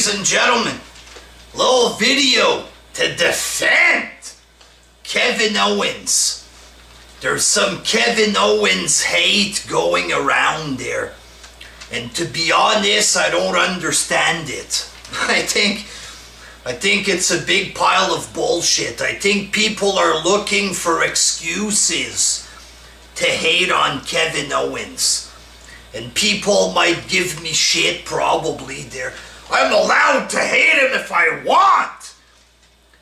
ladies and gentlemen, little video to defend Kevin Owens. There's some Kevin Owens hate going around there. And to be honest, I don't understand it. I think it's a big pile of bullshit. I think people are looking for excuses to hate on Kevin Owens. And people might give me shit probably there. I'm allowed to hate him if I want.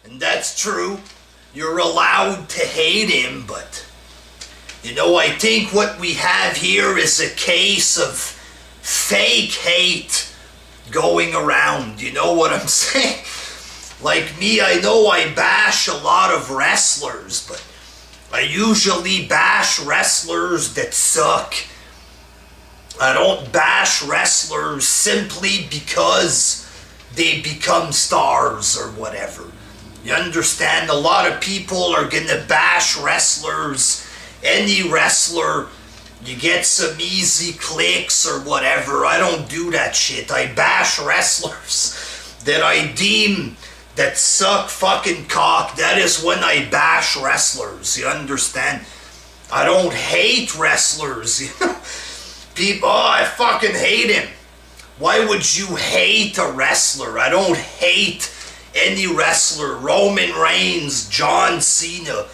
And that's true. You're allowed to hate him, but you know, I think what we have here is a case of fake hate going around. You know what I'm saying? Like me, I know I bash a lot of wrestlers, but I usually bash wrestlers that suck. I don't bash wrestlers simply because they become stars or whatever. You understand? A lot of people are gonna bash wrestlers. Any wrestler, you get some easy clicks or whatever. I don't do that shit. I bash wrestlers that I deem that suck fucking cock. That is when I bash wrestlers. You understand? I don't hate wrestlers, you know? People, oh, I fucking hate him. Why would you hate a wrestler? I don't hate any wrestler. Roman Reigns, John Cena.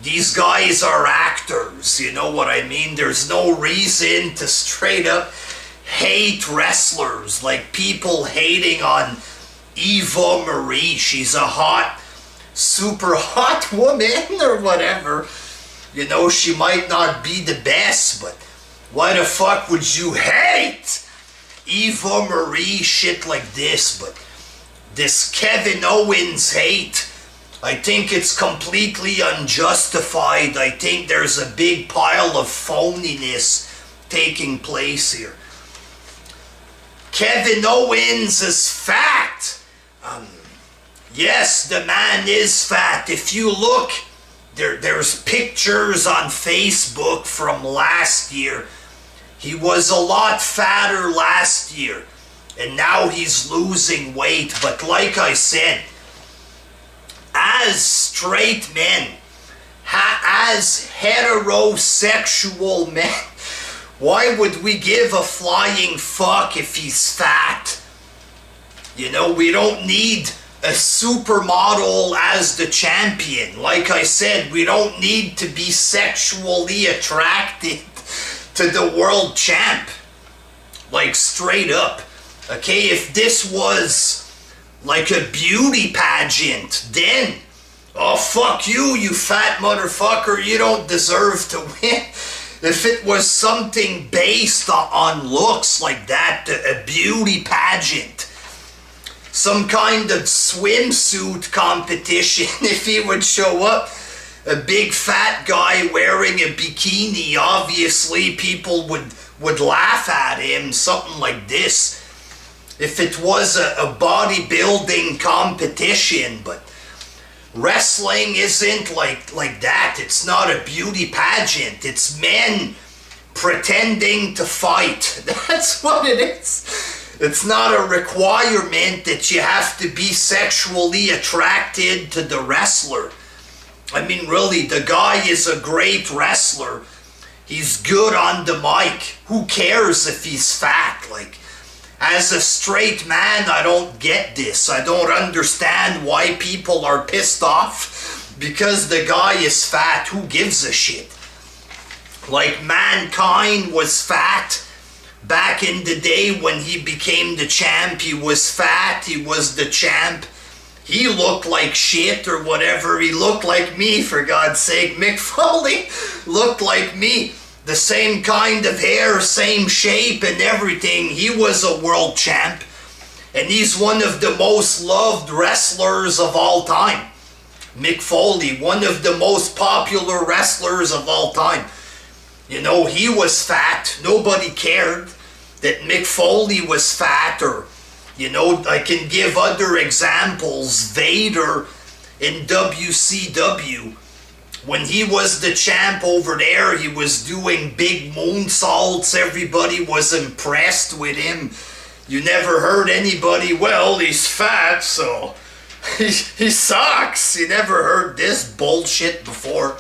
These guys are actors, you know what I mean? There's no reason to straight up hate wrestlers. Like people hating on Eva Marie. She's a hot, super hot woman or whatever. You know, she might not be the best, but why the fuck would you hate Eva Marie shit like this? But this Kevin Owens hate, I think it's completely unjustified. I think there's a big pile of phoniness taking place here. Kevin Owens is fat. Yes, the man is fat. If you look, there's pictures on Facebook from last year. He was a lot fatter last year, and now he's losing weight. But like I said, as straight men, as heterosexual men, why would we give a flying fuck if he's fat? You know, we don't need a supermodel as the champion. Like I said, we don't need to be sexually attracted to the world champ. Like straight up. Okay, if this was like a beauty pageant, then, oh fuck you, you fat motherfucker, you don't deserve to win. If it was something based on looks like that, a beauty pageant, some kind of swimsuit competition, if he would show up, a big fat guy wearing a bikini, obviously people would laugh at him, something like this. If it was a bodybuilding competition, but wrestling isn't like that. It's not a beauty pageant. It's men pretending to fight. That's what it is. It's not a requirement that you have to be sexually attracted to the wrestler. I mean, really, the guy is a great wrestler. He's good on the mic. Who cares if he's fat? Like, as a straight man, I don't get this. I don't understand why people are pissed off because the guy is fat. Who gives a shit? Like, Mankind was fat back in the day when he became the champ. He was fat. He was the champ. He looked like shit or whatever. He looked like me, for God's sake. Mick Foley looked like me. The same kind of hair, same shape and everything. He was a world champ. And he's one of the most loved wrestlers of all time. Mick Foley, one of the most popular wrestlers of all time. You know, he was fat. Nobody cared that Mick Foley was fat. Or, you know, I can give other examples. Vader in WCW. When he was the champ over there, he was doing big moonsaults. Everybody was impressed with him. You never heard anybody, well, he's fat, so he sucks. You never heard this bullshit before.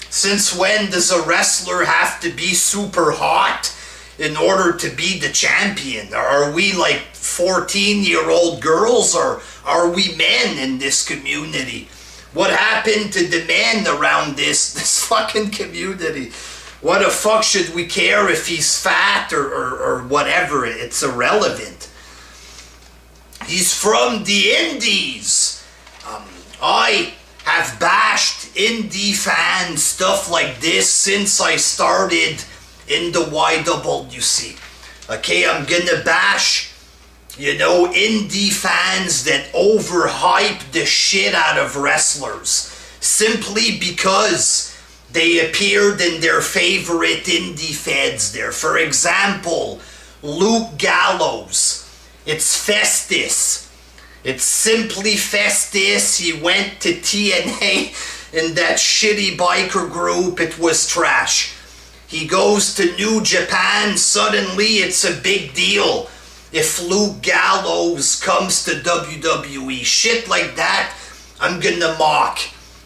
Since when does a wrestler have to be super hot in order to be the champion? Are we like 14-year-old girls, or are we men in this community? What happened to the men around this fucking community? What the fuck should we care if he's fat or whatever? It's irrelevant. He's from the Indies. I have bashed indie fans, stuff like this, since I started in the YWC. Okay, I'm gonna bash, you know, indie fans that overhype the shit out of wrestlers simply because they appeared in their favorite indie feds there. For example, Luke Gallows. It's Festus. It's simply Festus. He went to TNA in that shitty biker group. It was trash. He goes to New Japan. Suddenly it's a big deal if Luke Gallows comes to WWE. Shit like that, I'm gonna mock.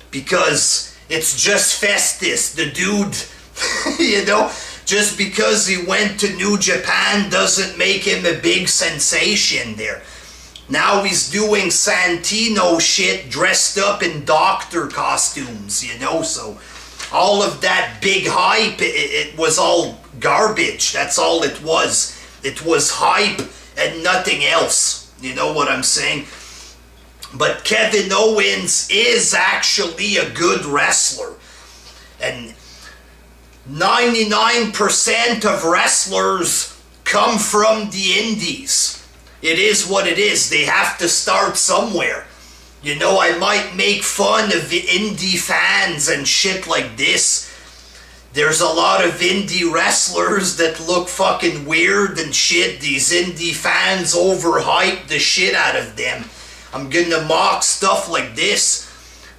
Because it's just Festus, the dude, you know? Just because he went to New Japan doesn't make him a big sensation there. Now he's doing Santino shit dressed up in doctor costumes, you know? So all of that big hype, it was all garbage. That's all it was. It was hype and nothing else. You know what I'm saying? But Kevin Owens is actually a good wrestler. And 99% of wrestlers come from the indies. It is what it is. They have to start somewhere. You know, I might make fun of indie fans and shit like this. There's a lot of indie wrestlers that look fucking weird and shit. These indie fans overhype the shit out of them. I'm gonna mock stuff like this,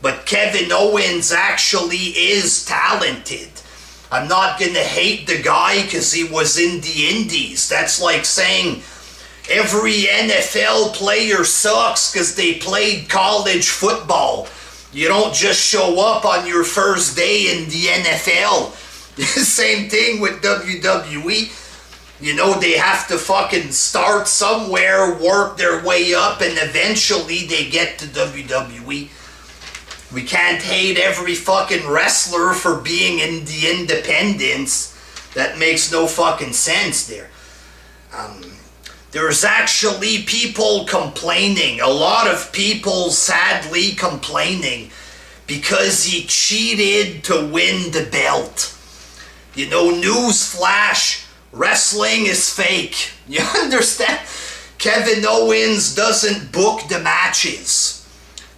but Kevin Owens actually is talented. I'm not gonna hate the guy because he was in the indies. That's like saying every NFL player sucks because they played college football. You don't just show up on your first day in the NFL. Same thing with WWE. You know, they have to fucking start somewhere, work their way up, and eventually they get to WWE. We can't hate every fucking wrestler for being in the independents. That makes no fucking sense there. There's actually people complaining, a lot of people sadly complaining, because he cheated to win the belt. You know, newsflash, wrestling is fake. You understand? Kevin Owens doesn't book the matches.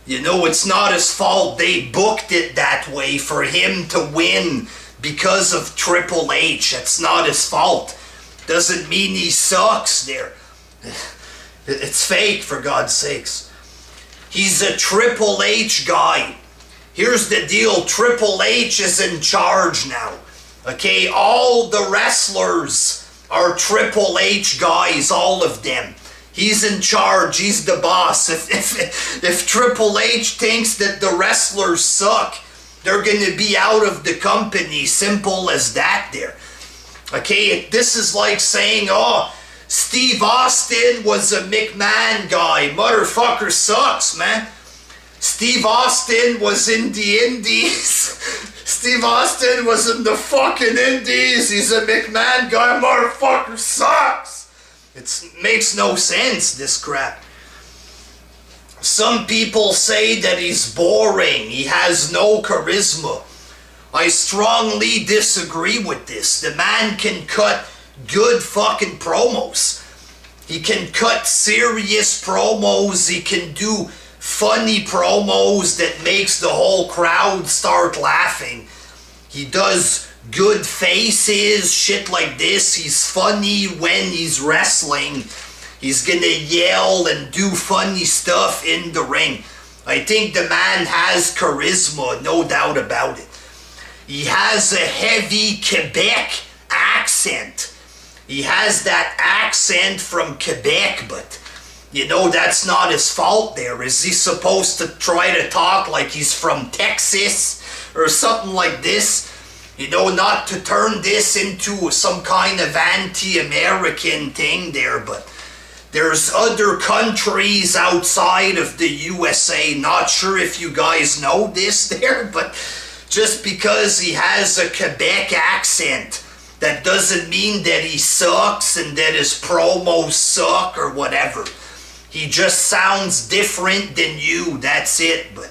You know, it's not his fault. They booked it that way for him to win because of Triple H. That's not his fault. Doesn't mean he sucks there. It's fake, for God's sakes. He's a Triple H guy. Here's the deal. Triple H is in charge now. Okay, all the wrestlers are Triple H guys, all of them. He's in charge, he's the boss. If Triple H thinks that the wrestlers suck, they're gonna be out of the company, simple as that there. Okay, this is like saying, oh, Steve Austin was a McMahon guy. Motherfucker sucks, man. Steve Austin was in the indies. Steve Austin was in the fucking indies. He's a McMahon guy. Motherfucker sucks. It makes no sense, this crap. Some people say that he's boring. He has no charisma. I strongly disagree with this. The man can cut good fucking promos. He can cut serious promos. He can do funny promos that makes the whole crowd start laughing. He does good faces, shit like this. He's funny when he's wrestling. He's gonna yell and do funny stuff in the ring. I think the man has charisma, no doubt about it. He has a heavy Quebec accent. he has that accent from Quebec, but you know, that's not his fault there. Is he supposed to try to talk like he's from Texas or something like this? You know, not to turn this into some kind of anti-American thing there, but there's other countries outside of the USA. Not sure if you guys know this there, but just because he has a Quebec accent, that doesn't mean that he sucks and that his promos suck or whatever. He just sounds different than you, that's it. But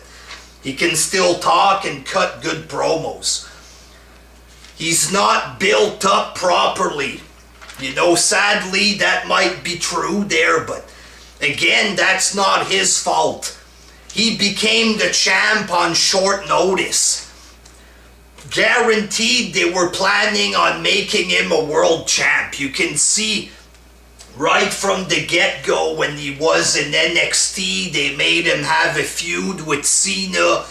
he can still talk and cut good promos. He's not built up properly. You know, sadly, that might be true there, but again, that's not his fault. He became the champ on short notice. Guaranteed they were planning on making him a world champ. You can see right from the get-go when he was in NXT, they made him have a feud with Cena.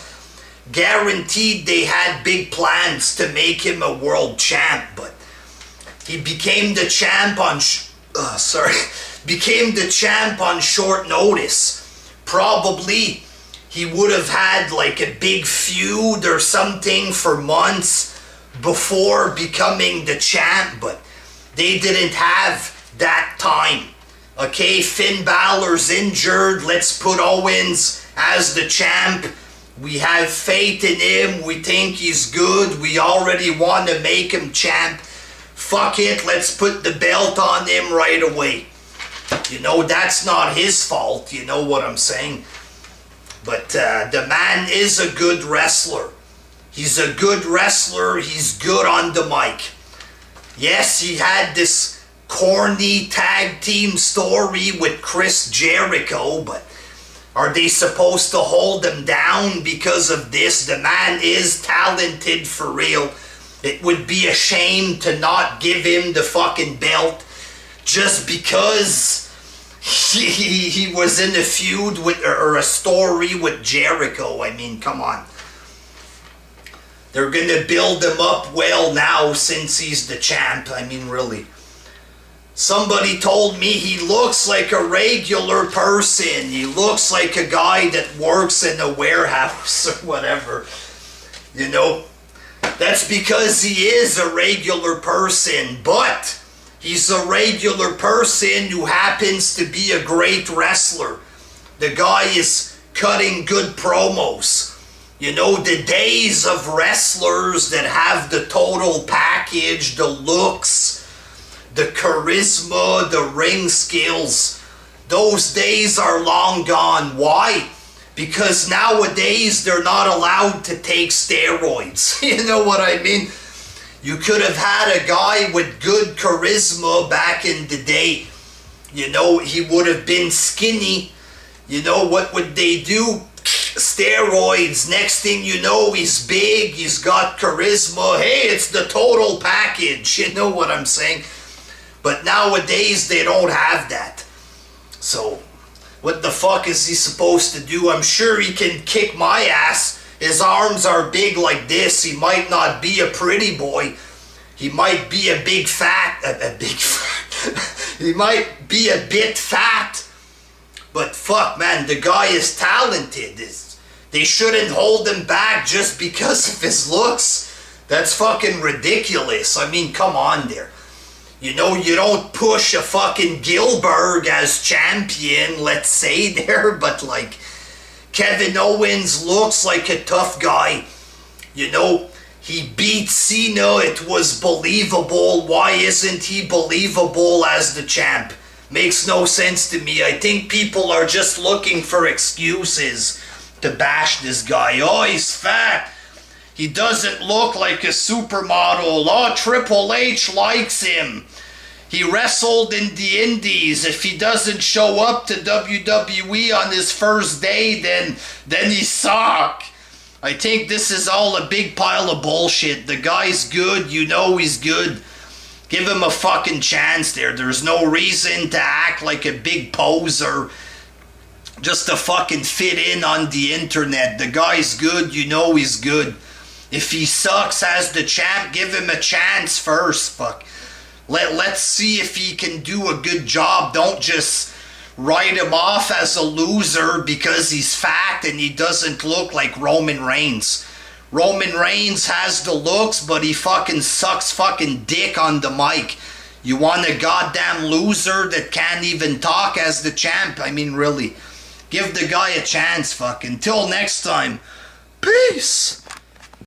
Guaranteed they had big plans to make him a world champ, but he became the champ on became the champ on short notice. Probably he would have had like a big feud or something for months before becoming the champ, but they didn't have that time. Okay, Finn Balor's injured. Let's put Owens as the champ. We have faith in him. We think he's good. We already want to make him champ. Fuck it, let's put the belt on him right away. You know, that's not his fault. You know what I'm saying? But the man is a good wrestler. He's a good wrestler. He's good on the mic. Yes, he had this corny tag team story with Chris Jericho, but are they supposed to hold him down because of this? The man is talented for real. It would be a shame to not give him the fucking belt just because he was in a feud with, or a story with Jericho. I mean, come on. They're gonna build him up well now since he's the champ. I mean, really. Somebody told me he looks like a regular person. He looks like a guy that works in a warehouse or whatever. You know, that's because he is a regular person, but he's a regular person who happens to be a great wrestler. The guy is cutting good promos. You know, the days of wrestlers that have the total package, the looks, the charisma, the ring skills, those days are long gone. Why? Because nowadays they're not allowed to take steroids. You know what I mean? You could have had a guy with good charisma back in the day. You know, he would have been skinny. You know, what would they do? Steroids. Next thing you know, he's big, he's got charisma. Hey, it's the total package. You know what I'm saying? But nowadays, they don't have that. So, what the fuck is he supposed to do? I'm sure he can kick my ass. His arms are big like this. He might not be a pretty boy. He might be a big fat. He might be a bit fat. But fuck, man, the guy is talented. They shouldn't hold him back just because of his looks. That's fucking ridiculous. I mean, come on there. You know, you don't push a fucking Gilbert as champion, let's say there, but like, Kevin Owens looks like a tough guy. You know, he beat Cena, it was believable. Why isn't he believable as the champ? Makes no sense to me. I think people are just looking for excuses to bash this guy. Oh, he's fat. He doesn't look like a supermodel. Oh, Triple H likes him. He wrestled in the Indies. If he doesn't show up to WWE on his first day, then he suck. I think this is all a big pile of bullshit. The guy's good. You know he's good. Give him a fucking chance there. There's no reason to act like a big poser just to fucking fit in on the internet. The guy's good. You know he's good. If he sucks as the champ, give him a chance first. Fuck. Let's see if he can do a good job. Don't just write him off as a loser because he's fat and he doesn't look like Roman Reigns. Roman Reigns has the looks, but he fucking sucks fucking dick on the mic. You want a goddamn loser that can't even talk as the champ? I mean, really. Give the guy a chance, fucking. Till next time. Peace.